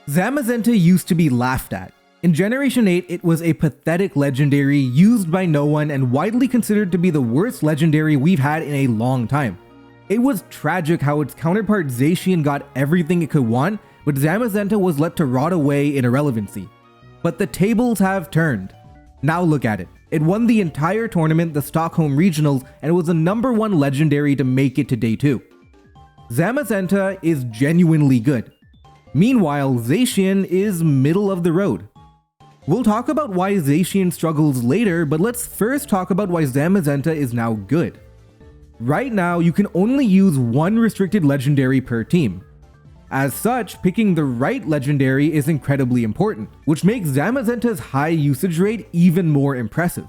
Zamazenta used to be laughed at. In Generation 8, it was a pathetic legendary used by no one and widely considered to be the worst legendary we've had in a long time. It was tragic how its counterpart Zacian got everything it could want, but Zamazenta was let to rot away in irrelevancy. But the tables have turned. Now look at it. It won the entire tournament, the Stockholm Regionals, and was the #1 legendary to make it to Day 2. Zamazenta is genuinely good. Meanwhile, Zacian is middle of the road. We'll talk about why Zacian struggles later, but let's first talk about why Zamazenta is now good. Right now, you can only use one restricted legendary per team. As such, picking the right legendary is incredibly important, which makes Zamazenta's high usage rate even more impressive.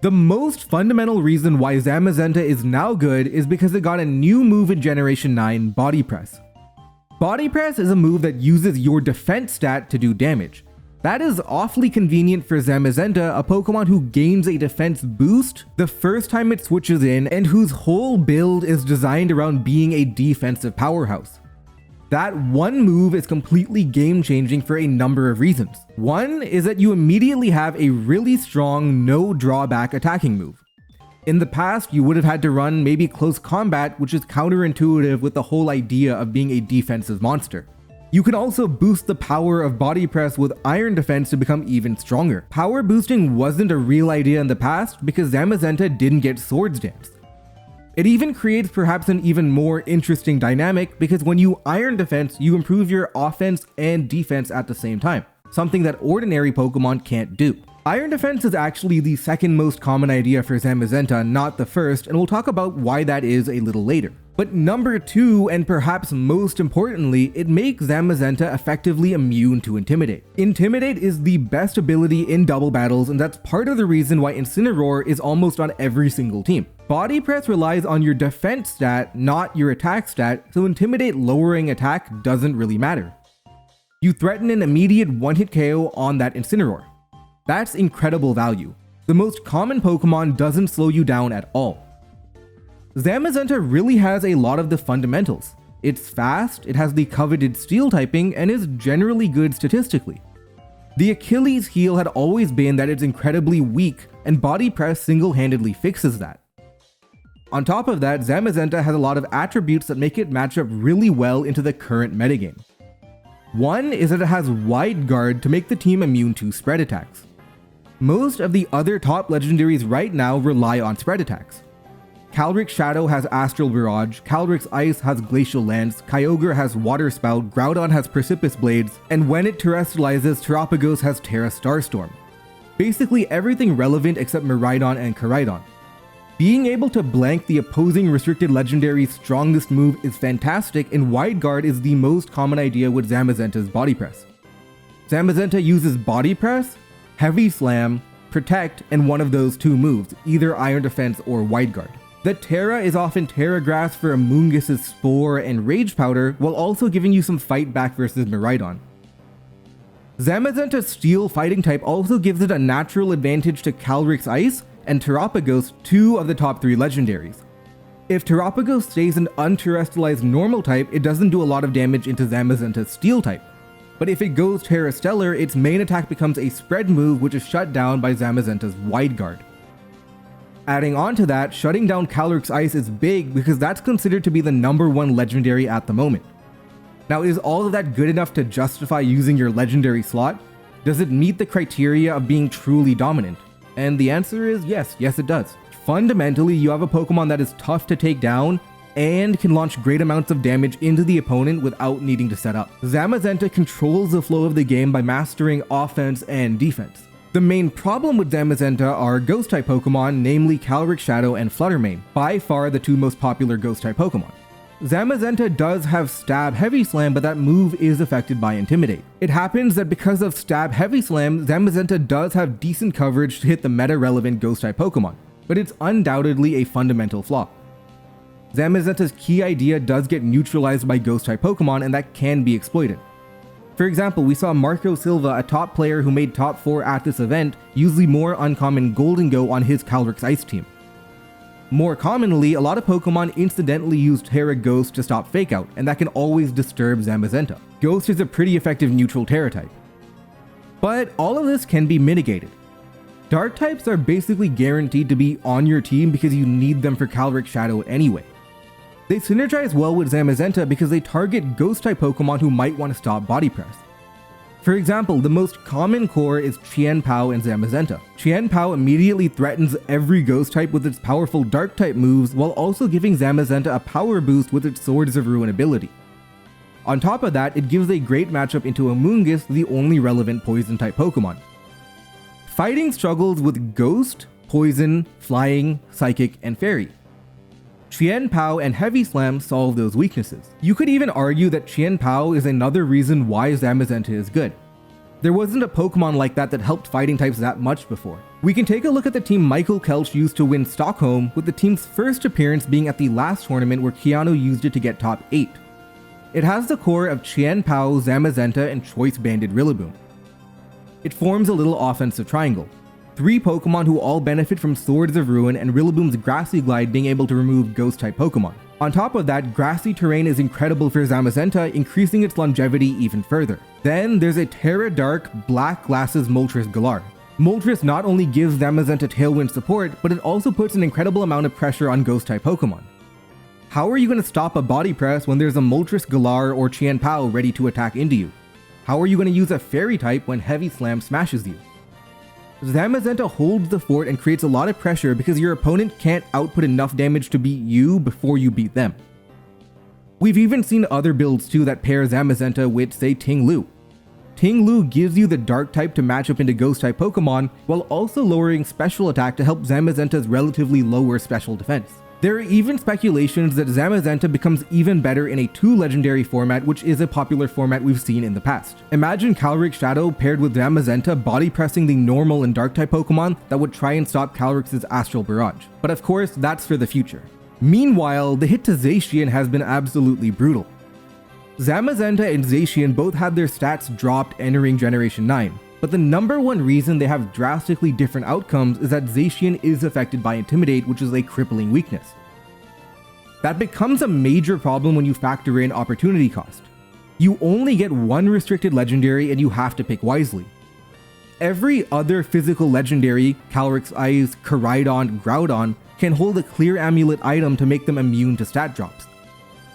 The most fundamental reason why Zamazenta is now good is because it got a new move in Generation 9, Body Press. Body Press is a move that uses your defense stat to do damage. That is awfully convenient for Zamazenta, a Pokemon who gains a defense boost the first time it switches in and whose whole build is designed around being a defensive powerhouse. That one move is completely game-changing for a number of reasons. One is that you immediately have a really strong, no drawback attacking move. In the past, you would have had to run maybe close combat, which is counterintuitive with the whole idea of being a defensive monster. You can also boost the power of Body Press with Iron Defense to become even stronger. Power boosting wasn't a real idea in the past because Zamazenta didn't get Swords Dance. It even creates perhaps an even more interesting dynamic because when you Iron Defense, you improve your offense and defense at the same time, something that ordinary Pokemon can't do. Iron Defense is actually the second most common idea for Zamazenta, not the first, and we'll talk about why that is a little later. But number 2, and perhaps most importantly, it makes Zamazenta effectively immune to Intimidate. Intimidate is the best ability in double battles, and that's part of the reason why Incineroar is almost on every single team. Body Press relies on your defense stat, not your attack stat, so Intimidate lowering attack doesn't really matter. You threaten an immediate one-hit KO on that Incineroar. That's incredible value. The most common Pokemon doesn't slow you down at all. Zamazenta really has a lot of the fundamentals. It's fast, it has the coveted Steel typing, and is generally good statistically. The Achilles heel had always been that it's incredibly weak, and Body Press single-handedly fixes that. On top of that, Zamazenta has a lot of attributes that make it match up really well into the current metagame. One is that it has Wide Guard to make the team immune to spread attacks. Most of the other top legendaries right now rely on spread attacks. Calyrex Shadow has Astral Barrage, Calyrex Ice has Glacial Lance, Kyogre has Water Spout, Groudon has Precipitous Blades, and when it terrestrializes, Terapagos has Terra Starstorm. Basically everything relevant except Miraidon and Koraidon. Being able to blank the opposing restricted legendary's strongest move is fantastic, and Wide Guard is the most common idea with Zamazenta's Body Press. Zamazenta uses Body Press, Heavy Slam, Protect, and one of those two moves, either Iron Defense or Wide Guard. The Terra is often Terra Grass for Amoonguss' Spore and Rage Powder, while also giving you some fight back versus Miraidon. Zamazenta's Steel fighting type also gives it a natural advantage to Calyrex Ice and Terapagos, 2 of the top 3 legendaries. If Terapagos stays an unterrestrialized normal type, it doesn't do a lot of damage into Zamazenta's Steel type. But if it goes Terra Stellar, its main attack becomes a spread move which is shut down by Zamazenta's Wide Guard. Adding on to that, shutting down Calyrex Ice is big because that's considered to be the #1 legendary at the moment. Now, is all of that good enough to justify using your legendary slot? Does it meet the criteria of being truly dominant? And the answer is yes, it does. Fundamentally, you have a Pokemon that is tough to take down and can launch great amounts of damage into the opponent without needing to set up. Zamazenta controls the flow of the game by mastering offense and defense. The main problem with Zamazenta are Ghost-type Pokemon, namely Calyrex Shadow and Fluttermane, by far the 2 most popular Ghost-type Pokemon. Zamazenta does have Stab Heavy Slam, but that move is affected by Intimidate. It happens that because of Stab Heavy Slam, Zamazenta does have decent coverage to hit the meta-relevant Ghost-type Pokemon, but it's undoubtedly a fundamental flaw. Zamazenta's key idea does get neutralized by Ghost-type Pokemon, and that can be exploited. For example, we saw Marco Silva, a top player who made top 4 at this event, use the more uncommon Golden Go on his Calyrex Ice team. More commonly, a lot of Pokemon incidentally use Terra Ghost to stop Fake Out, and that can always disturb Zamazenta. Ghost is a pretty effective neutral Terra type. But all of this can be mitigated. Dark types are basically guaranteed to be on your team because you need them for Calric Shadow anyway. They synergize well with Zamazenta because they target Ghost type Pokemon who might want to stop Body Press. For example, the most common core is Chien-Pao and Zamazenta. Chien-Pao immediately threatens every Ghost type with its powerful Dark type moves while also giving Zamazenta a power boost with its Swords of Ruin ability. On top of that, it gives a great matchup into Amoonguss, the only relevant Poison type Pokemon. Fighting struggles with Ghost, Poison, Flying, Psychic, and Fairy. Chien-Pao and Heavy Slam solve those weaknesses. You could even argue that Chien-Pao is another reason why Zamazenta is good. There wasn't a Pokemon like that helped fighting types that much before. We can take a look at the team Michael Kelch used to win Stockholm, with the team's first appearance being at the last tournament where Keanu used it to get top 8. It has the core of Chien-Pao, Zamazenta, and Choice Banded Rillaboom. It forms a little offensive triangle. 3 Pokemon who all benefit from Swords of Ruin and Rillaboom's Grassy Glide being able to remove Ghost-type Pokemon. On top of that, grassy terrain is incredible for Zamazenta, increasing its longevity even further. Then there's a Terra Dark Black Glasses Moltres Galar. Moltres not only gives Zamazenta Tailwind support, but it also puts an incredible amount of pressure on Ghost-type Pokemon. How are you going to stop a Body Press when there's a Moltres Galar or Chien-Pao ready to attack into you? How are you going to use a Fairy type when Heavy Slam smashes you? Zamazenta holds the fort and creates a lot of pressure because your opponent can't output enough damage to beat you before you beat them. We've even seen other builds too that pair Zamazenta with, say, Ting Lu. Ting Lu gives you the Dark type to match up into Ghost type Pokemon while also lowering special attack to help Zamazenta's relatively lower special defense. There are even speculations that Zamazenta becomes even better in a 2 legendary format, which is a popular format we've seen in the past. Imagine Calric Shadow paired with Zamazenta body pressing the normal and dark type Pokemon that would try and stop Calric's Astral Barrage. But of course, that's for the future. Meanwhile, the hit to Zacian has been absolutely brutal. Zamazenta and Zacian both had their stats dropped entering Generation 9. But the number one reason they have drastically different outcomes is that Zacian is affected by Intimidate, which is a crippling weakness. That becomes a major problem when you factor in opportunity cost. You only get 1 restricted legendary and you have to pick wisely. Every other physical legendary, Calric's Ice, Koraidon, Groudon, can hold a clear amulet item to make them immune to stat drops.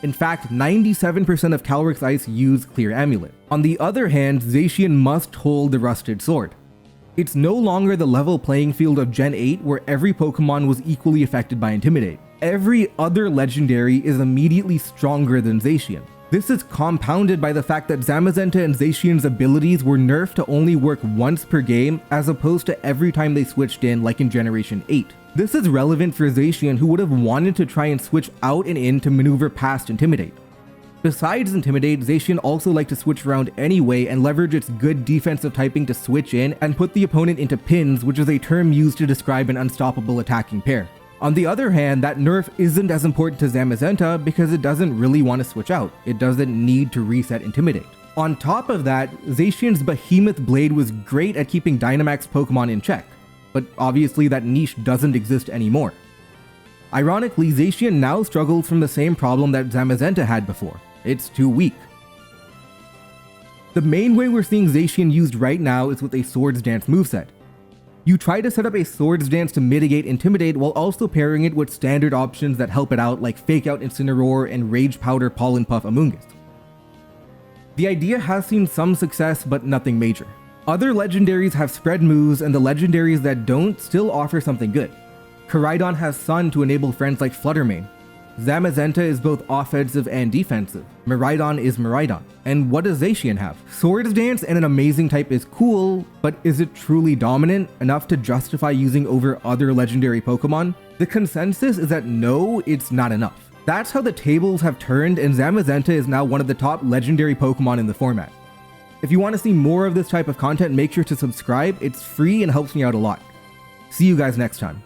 In fact, 97% of Calric's Ice use Clear Amulet. On the other hand, Zacian must hold the Rusted Sword. It's no longer the level playing field of Gen 8 where every Pokemon was equally affected by Intimidate. Every other legendary is immediately stronger than Zacian. This is compounded by the fact that Zamazenta and Zacian's abilities were nerfed to only work once per game as opposed to every time they switched in like in Generation 8. This is relevant for Zacian, who would have wanted to try and switch out and in to maneuver past Intimidate. Besides Intimidate, Zacian also liked to switch around anyway and leverage its good defensive typing to switch in and put the opponent into pins, which is a term used to describe an unstoppable attacking pair. On the other hand, that nerf isn't as important to Zamazenta because it doesn't really want to switch out. It doesn't need to reset Intimidate. On top of that, Zacian's Behemoth Blade was great at keeping Dynamax Pokemon in check, but obviously that niche doesn't exist anymore. Ironically, Zacian now struggles from the same problem that Zamazenta had before. It's too weak. The main way we're seeing Zacian used right now is with a Swords Dance moveset. You try to set up a Swords Dance to mitigate Intimidate while also pairing it with standard options that help it out like Fake Out Incineroar and Rage Powder Pollen Puff Amoonguss. The idea has seen some success, but nothing major. Other legendaries have spread moves, and the legendaries that don't still offer something good. Koraidon has Sun to enable friends like Fluttermane. Zamazenta is both offensive and defensive. Miraidon is Miraidon. And what does Zacian have? Swords Dance and an amazing type is cool, but is it truly dominant enough to justify using over other legendary Pokemon? The consensus is that no, it's not enough. That's how the tables have turned, and Zamazenta is now one of the top legendary Pokemon in the format. If you want to see more of this type of content, make sure to subscribe. It's free and helps me out a lot. See you guys next time.